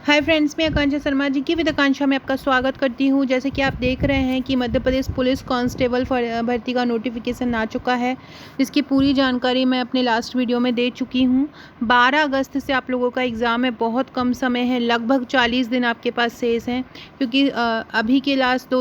Hi friends, मैं आकांक्षा शर्मा जी की with आकांक्षा में आपका स्वागत करती हूं। जैसे कि आप देख रहे हैं कि मध्य प्रदेश पुलिस कांस्टेबल भर्ती का नोटिफिकेशन आ चुका है, जिसकी पूरी जानकारी मैं अपने लास्ट वीडियो में दे चुकी हूं। 12 अगस्त से आप लोगों का एग्ज़ाम है, बहुत कम समय है, लगभग 40 दिन आपके पास शेष हैं, क्योंकि अभी के लास्ट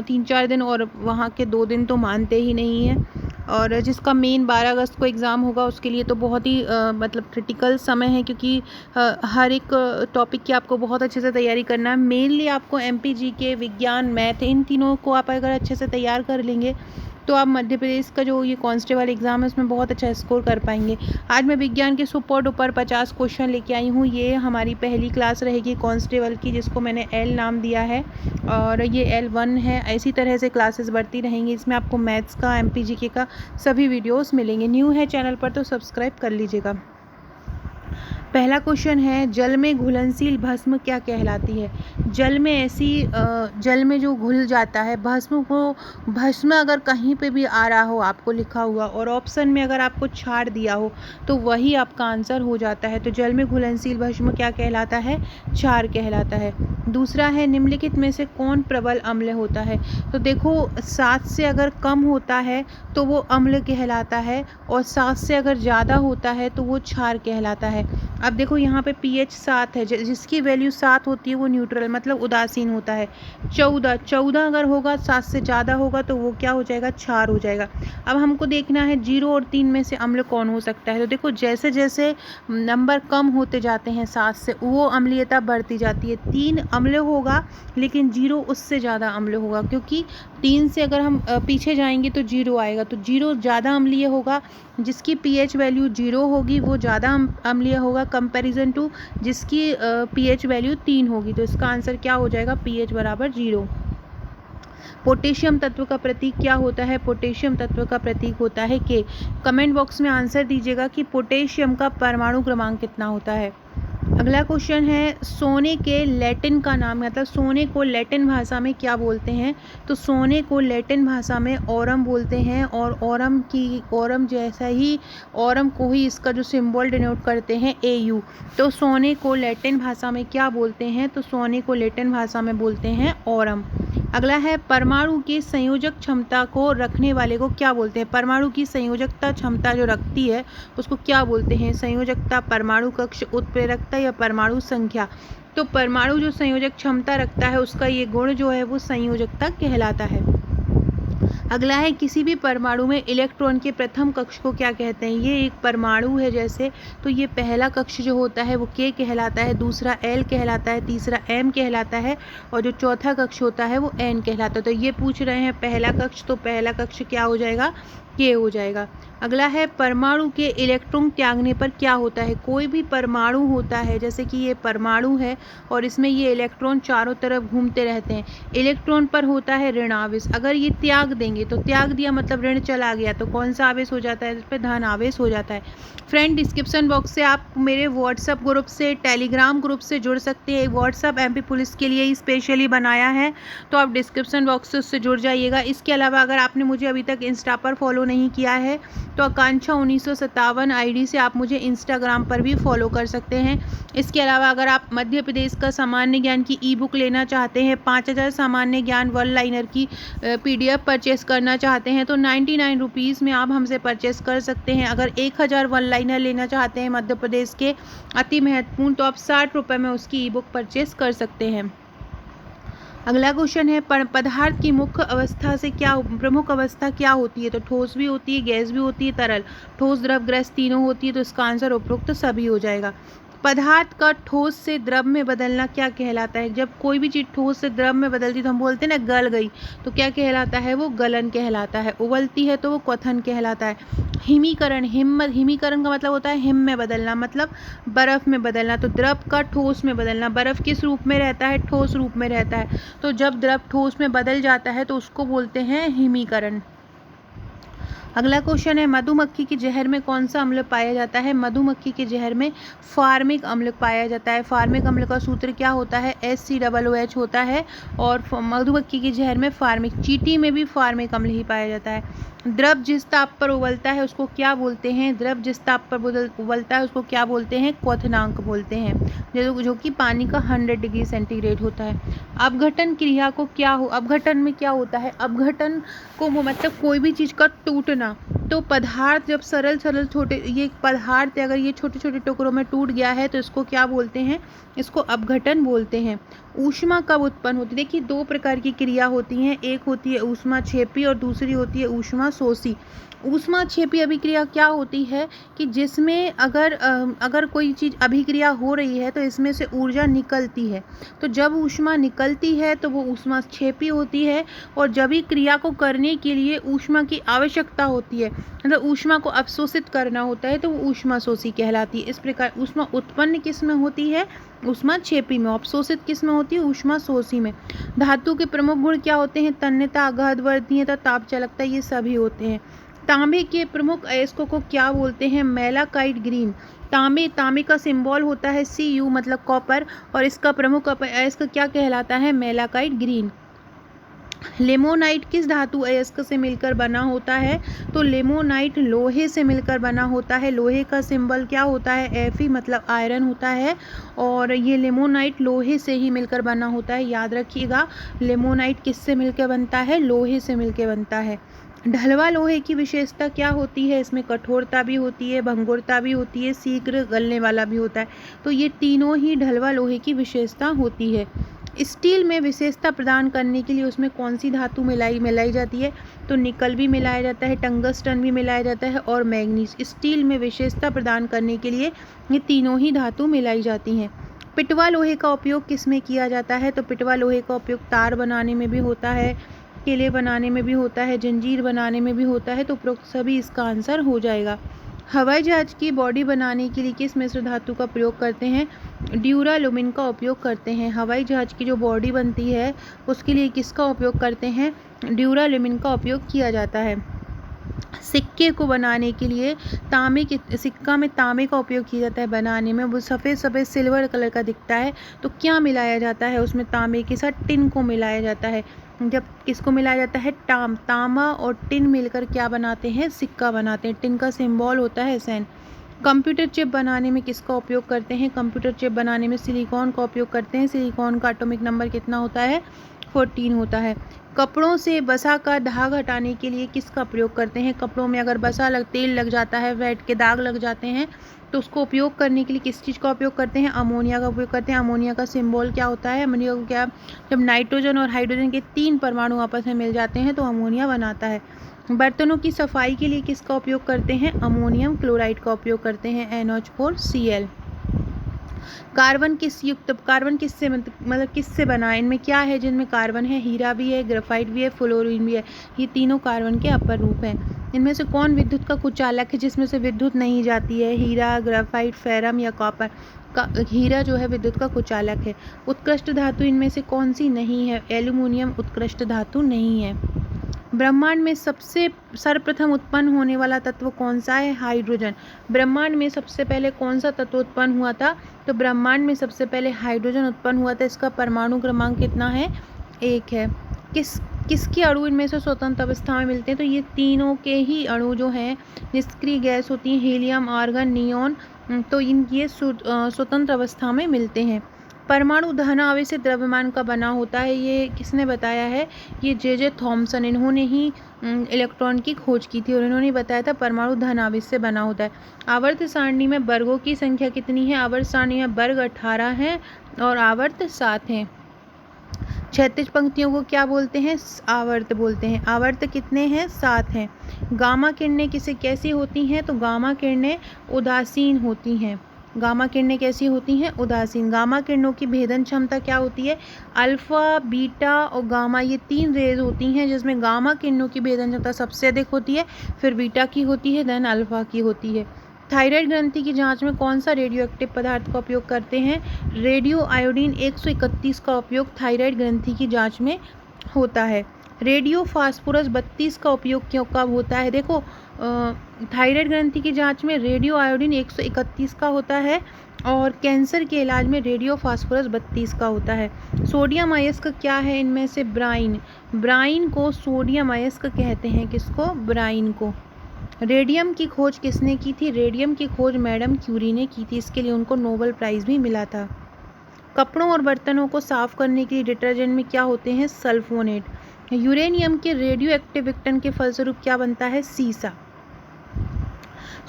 3-4 दिन और वहाँ के 2 दिन तो मानते ही नहीं हैं। और जिसका मेन 12 अगस्त को एग्ज़ाम होगा उसके लिए तो बहुत ही मतलब क्रिटिकल समय है, क्योंकि हर एक टॉपिक की आपको बहुत अच्छे से तैयारी करना है। मेनली आपको एमपी जीके, विज्ञान, मैथ, इन तीनों को आप अगर अच्छे से तैयार कर लेंगे तो आप मध्य प्रदेश का जो ये कांस्टेबल एग्ज़ाम है उसमें बहुत अच्छा स्कोर कर पाएंगे। आज मैं विज्ञान के सुपर डुपर 50 क्वेश्चन लेके आई हूँ। ये हमारी पहली क्लास रहेगी कांस्टेबल की, जिसको मैंने एल नाम दिया है, और ये L1 है। इसी तरह से क्लासेस बढ़ती रहेंगी। इसमें आपको मैथ्स का, एमपी जीके का सभी वीडियोस मिलेंगे। न्यू है चैनल पर तो सब्सक्राइब कर लीजिएगा। पहला क्वेश्चन है, जल में घुलनशील भस्म क्या कहलाती है? जल में जो घुल जाता है भस्म अगर कहीं पे भी आ रहा हो आपको लिखा हुआ, और ऑप्शन में अगर आपको छाड़ दिया हो तो वही आपका आंसर हो जाता है। तो जल में घुलनशील भस्म क्या कहलाता है? क्षार कहलाता है। दूसरा है, निम्नलिखित में से कौन प्रबल अम्ल होता है? तो देखो, 7 से अगर कम होता है तो वो अम्ल कहलाता है, और 7 से अगर ज़्यादा होता है तो वो क्षार कहलाता है। अब देखो यहाँ पे pH 7 है, जिसकी वैल्यू 7 होती है वो न्यूट्रल मतलब उदासीन होता है। 14 अगर होगा, 7 से ज़्यादा होगा तो वो क्या हो जाएगा? क्षार हो जाएगा। अब हमको देखना है 0 और 3 में से अम्ल कौन हो सकता है। तो देखो, जैसे जैसे नंबर कम होते जाते हैं 7 से, वो अम्लीयता बढ़ती जाती है। 3 अम्ल होगा लेकिन 0 उससे ज़्यादा अम्ल होगा, क्योंकि 3 से अगर हम पीछे जाएंगे तो 0 आएगा। तो 0 ज़्यादा अम्लीय होगा, जिसकी pH वैल्यू 0 होगी वो ज़्यादा अम्लीय होगा कंपैरिजन टू जिसकी pH वैल्यू 3 होगी। तो इसका आंसर क्या हो जाएगा? pH बराबर 0। पोटेशियम तत्व का प्रतीक क्या होता है? पोटेशियम तत्व का प्रतीक होता है K। कमेंट बॉक्स में आंसर दीजिएगा कि पोटेशियम का परमाणु क्रमांक कितना होता है। अगला क्वेश्चन है, सोने के लैटिन का नाम, मतलब सोने को लैटिन भाषा में क्या बोलते हैं? तो सोने को लैटिन भाषा में ओरम बोलते हैं, और ओरम जैसा ही ओरम को ही इसका जो सिंबल डिनोट करते हैं AU। तो सोने को लैटिन भाषा में क्या बोलते हैं? तो सोने को लैटिन भाषा में बोलते हैं ओरम। अगला है, परमाणु की संयोजक क्षमता को रखने वाले को क्या बोलते हैं? परमाणु की संयोजकता क्षमता जो रखती है उसको क्या बोलते हैं? संयोजकता, परमाणु कक्ष, उत्प्रेरकता या परमाणु संख्या। तो परमाणु जो संयोजक क्षमता रखता है उसका ये गुण जो है वो संयोजकता कहलाता है। अगला है, किसी भी परमाणु में इलेक्ट्रॉन के प्रथम कक्ष को क्या कहते हैं? ये एक परमाणु है जैसे, तो ये पहला कक्ष जो होता है वो K कहलाता है, दूसरा L कहलाता है, तीसरा M कहलाता है, और जो चौथा कक्ष होता है वो N कहलाता है। तो ये पूछ रहे हैं पहला कक्ष, तो पहला कक्ष क्या हो जाएगा? K हो जाएगा। अगला है, परमाणु के इलेक्ट्रॉन त्यागने पर क्या होता है? कोई भी परमाणु होता है, जैसे कि ये परमाणु है और इसमें ये इलेक्ट्रॉन चारों तरफ घूमते रहते हैं, इलेक्ट्रॉन पर होता है ऋण आवेश। अगर ये त्याग देंगे तो त्याग दिया मतलब ऋण चला गया, तो कौन सा आवेश हो जाता है? इस पर धन आवेश हो जाता है। फ्रेंड, डिस्क्रिप्शन बॉक्स से आप मेरे व्हाट्सअप ग्रुप से, टेलीग्राम ग्रुप से जुड़ सकते हैं। व्हाट्सअप MP पुलिस के लिए ही स्पेशली बनाया है, तो आप डिस्क्रिप्शन बॉक्स से उससे जुड़ जाइएगा। इसके अलावा अगर आपने मुझे अभी तक इंस्टा पर फॉलो नहीं किया है तो आकांक्षा 1957 ID से आप मुझे इंस्टाग्राम पर भी फॉलो कर सकते हैं। इसके अलावा अगर आप मध्य प्रदेश का सामान्य ज्ञान की ई-बुक लेना चाहते हैं, 5000 सामान्य ज्ञान वन लाइनर की PDF परचेस करना चाहते हैं तो 99 रुपीज़ में आप हमसे परचेस कर सकते हैं। अगर 1000 वन लाइनर लेना चाहते हैं मध्य प्रदेश के अति महत्वपूर्ण, तो आप 60 रुपये में उसकी ई-बुक परचेस कर सकते हैं। अगला क्वेश्चन है, पदार्थ की मुख्य अवस्था से क्या, प्रमुख अवस्था क्या होती है? तो ठोस भी होती है, गैस भी होती है, तरल। ठोस, द्रव, गैस तीनों होती है, तो इसका आंसर उपरोक्त सभी हो जाएगा। पदार्थ का ठोस से द्रव में बदलना क्या कहलाता है? जब कोई भी चीज़ ठोस से द्रव में बदलती तो हम बोलते हैं ना गल गई, तो क्या कहलाता है? वो गलन कहलाता है। उबलती है तो वो क्वथन कहलाता है। हिमीकरण का मतलब होता है हिम में बदलना, मतलब बर्फ़ में बदलना। तो द्रव का ठोस में बदलना, बर्फ़ किस रूप में रहता है? ठोस रूप में रहता है। तो जब द्रव ठोस में बदल जाता है तो उसको बोलते हैं हिमीकरण। अगला क्वेश्चन है, मधुमक्खी के जहर में कौन सा अम्ल पाया जाता है? मधुमक्खी के जहर में फार्मिक अम्ल पाया जाता है। फार्मिक अम्ल का सूत्र क्या होता है? HCOOH होता है, और मधुमक्खी के जहर में फार्मिक, चींटी में भी फार्मिक अम्ल ही पाया जाता है। द्रव जिस ताप पर उबलता है उसको क्या बोलते हैं? द्रव जिस ताप पर उबलता है उसको क्या बोलते हैं? क्वथनांक बोलते हैं, जो कि पानी का 100 डिग्री सेंटीग्रेड होता है। अपघटन क्रिया को अपघटन में क्या होता है? अपघटन को मतलब कोई भी चीज़ का टूटना। तो पदार्थ जब सरल छोटे, ये पदार्थ अगर ये छोटे छोटे टुकड़ों में टूट गया है तो इसको क्या बोलते हैं? इसको अपघटन बोलते हैं। ऊष्मा कब उत्पन्न होती है? देखिए, दो प्रकार की क्रिया होती हैं, एक होती है ऊष्माक्षेपी और दूसरी होती है ऊष्माशोषी। ऊष्माक्षेपी अभिक्रिया क्या होती है कि जिसमें अगर कोई चीज़ अभिक्रिया हो रही है तो इसमें से ऊर्जा निकलती है, तो जब ऊष्मा निकलती है तो वो ऊष्माक्षेपी होती है। और जब भी क्रिया को करने के लिए ऊष्मा की आवश्यकता होती है, मतलब ऊष्मा को अवशोषित करना होता है, तो वो ऊष्माशोषी कहलाती है। इस प्रकार ऊष्मा उत्पन्न किस में होती है? ऊष्माक्षेपी में। अवशोषित किस में होती है? ऊष्माशोषी में। धातु के प्रमुख गुण क्या होते हैं? तन्यता, अगाधवर्णीयता, ताप चालकता, ये सभी होते हैं। तांबे के प्रमुख अयस्कों को क्या बोलते हैं? Malachite green. तांबे का सिंबल होता है Cu, मतलब कॉपर, और इसका प्रमुख अयस्क क्या कहलाता है? Malachite green. लेमोनाइट किस धातु अयस्क से मिलकर बना होता है? तो लेमोनाइट लोहे से मिलकर बना होता है। लोहे का सिंबल क्या होता है? Fe, मतलब आयरन होता है, और ये लेमोनाइट लोहे से ही मिलकर बना होता है। याद रखिएगा, लेमोनाइट किससे मिलकर बनता है? लोहे से मिलकर बनता है। ढलवा लोहे की विशेषता क्या होती है? इसमें कठोरता भी होती है, भंगुरता भी होती है, शीघ्र गलने वाला भी होता है। तो ये तीनों ही ढलवा लोहे की विशेषता होती है। स्टील में विशेषता प्रदान करने के लिए उसमें कौन सी धातु मिलाई जाती है? तो निकल भी मिलाया जाता है, टंगस्टन भी मिलाया जाता है, और मैग्नीज। स्टील में विशेषता प्रदान करने के लिए ये तीनों ही धातु मिलाई जाती हैं। पिटवा लोहे का उपयोग किस में किया जाता है? तो पिटवा लोहे का उपयोग तार बनाने में भी होता है, किले बनाने में भी होता है, जंजीर बनाने में भी होता है। तो उपरोक्त सभी इसका आंसर हो जाएगा। हवाई जहाज की बॉडी बनाने के लिए किस मिश्र धातु का प्रयोग करते हैं? ड्यूरालुमिन का उपयोग करते हैं। हवाई जहाज की जो बॉडी बनती है उसके लिए किसका उपयोग करते हैं? ड्यूरालुमिन का उपयोग किया जाता है। सिक्के को बनाने के लिए सिक्का में तांबे का उपयोग किया जाता है बनाने में। वो सफ़ेद सफ़ेद सिल्वर कलर का दिखता है, तो क्या मिलाया जाता है उसमें? तांबे के साथ टिन को मिलाया जाता है। जब किसको मिलाया जाता है? तांबा और टिन मिलकर क्या बनाते हैं? सिक्का बनाते हैं। टिन का सिंबल होता है SN। कंप्यूटर चिप बनाने में किसका उपयोग करते हैं? कंप्यूटर चिप बनाने में सिलिकॉन का उपयोग करते हैं। सिलिकॉन का एटॉमिक नंबर कितना होता है? 14 होता है। कपड़ों से बसा का दाग हटाने के लिए किसका प्रयोग करते हैं? कपड़ों में अगर तेल लग जाता है, वेट के दाग लग जाते हैं, तो उसको उपयोग करने के लिए किस चीज़ का उपयोग करते हैं? अमोनिया का उपयोग करते हैं। अमोनिया का सिंबल क्या होता है? अमोनिया को क्या, जब नाइट्रोजन और हाइड्रोजन के 3 परमाणु आपस में मिल जाते हैं तो अमोनिया बनाता है। बर्तनों की सफाई के लिए किसका उपयोग करते हैं? अमोनियम क्लोराइड का उपयोग करते हैं, NH4Cl। कार्बन किससे मतलब किससे बना है? इनमें क्या है जिनमें कार्बन है? हीरा भी है, ग्रेफाइट भी है, फ्लोरीन भी है। ये तीनों कार्बन के अपर रूप हैं। इनमें से कौन विद्युत का कुचालक है जिसमें से विद्युत नहीं जाती है? हीरा, ग्रेफाइट, फेरम या कॉपर? हीरा जो है विद्युत का कुचालक है। उत्कृष्ट धातु इनमें से कौन सी नहीं है? एल्यूमिनियम उत्कृष्ट धातु नहीं है। ब्रह्मांड में सर्वप्रथम उत्पन्न होने वाला तत्व कौन सा है? हाइड्रोजन। ब्रह्मांड में सबसे पहले कौन सा तत्व उत्पन्न हुआ था? तो ब्रह्मांड में सबसे पहले हाइड्रोजन उत्पन्न हुआ था। इसका परमाणु क्रमांक कितना है? 1 है। किसके अणु इनमें से स्वतंत्र अवस्था में मिलते हैं? तो ये तीनों के ही अणु जो हैं निष्क्रिय गैस होती हैं, हीलियम, आर्गन, नियोन, तो ये स्वतंत्र अवस्था में मिलते हैं। परमाणु धन आवेशित द्रव्यमान का बना होता है, ये किसने बताया है? ये J.J. थॉमसन। इन्होंने ही इलेक्ट्रॉन की खोज की थी और इन्होंने बताया था परमाणु धन आवेश से बना होता है। आवर्त सारणी में वर्गों की संख्या कितनी है? आवर्त सारणी में वर्ग 18 हैं और आवर्त 7 हैं। क्षैतिज पंक्तियों को क्या बोलते हैं? आवर्त बोलते हैं। आवर्त कितने हैं? 7 हैं। गामा किरणें कैसी होती हैं? तो गामा किरणें उदासीन होती हैं। गामा किरणें कैसी होती हैं? उदासीन। गामा किरणों की भेदन क्षमता क्या होती है? अल्फा, बीटा और गामा, ये 3 रेज होती हैं जिसमें गामा किरणों की भेदन क्षमता सबसे अधिक होती है, फिर बीटा की होती है, देन अल्फा की होती है। थायराइड ग्रंथि की जांच में कौन सा रेडियो एक्टिव पदार्थ का उपयोग करते हैं? रेडियो आयोडीन 131 का उपयोग थायराइड ग्रंथि की जांच में होता है। रेडियो फास्फोरस 32 का उपयोग क्यों कब होता है? देखो थायराइड ग्रंथि की जांच में रेडियो आयोडीन 131 का होता है और कैंसर के इलाज में रेडियो फास्फोरस 32 का होता है। सोडियम अयस्क क्या है इनमें से? ब्राइन। ब्राइन को सोडियम अयस्क कहते हैं। किसको? ब्राइन को। रेडियम की खोज किसने की थी? रेडियम की खोज मैडम क्यूरी ने की थी। इसके लिए उनको नोबेल प्राइज़ भी मिला था। कपड़ों और बर्तनों को साफ करने के लिए डिटर्जेंट में क्या होते हैं? सल्फोनेट। यूरेनियम के रेडियो एक्टिव विघटन के फलस्वरूप क्या बनता है? सीसा।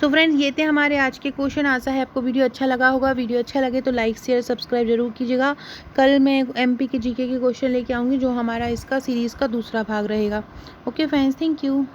सो फ्रेंड्स, ये थे हमारे आज के क्वेश्चन। आशा है आपको वीडियो अच्छा लगा होगा। वीडियो अच्छा लगे तो लाइक शेयर सब्सक्राइब जरूर कीजिएगा। कल मैं एमपी के जीके के क्वेश्चन लेके आऊँगी, जो हमारा इसका सीरीज़ का दूसरा भाग रहेगा। Okay friends, thank you.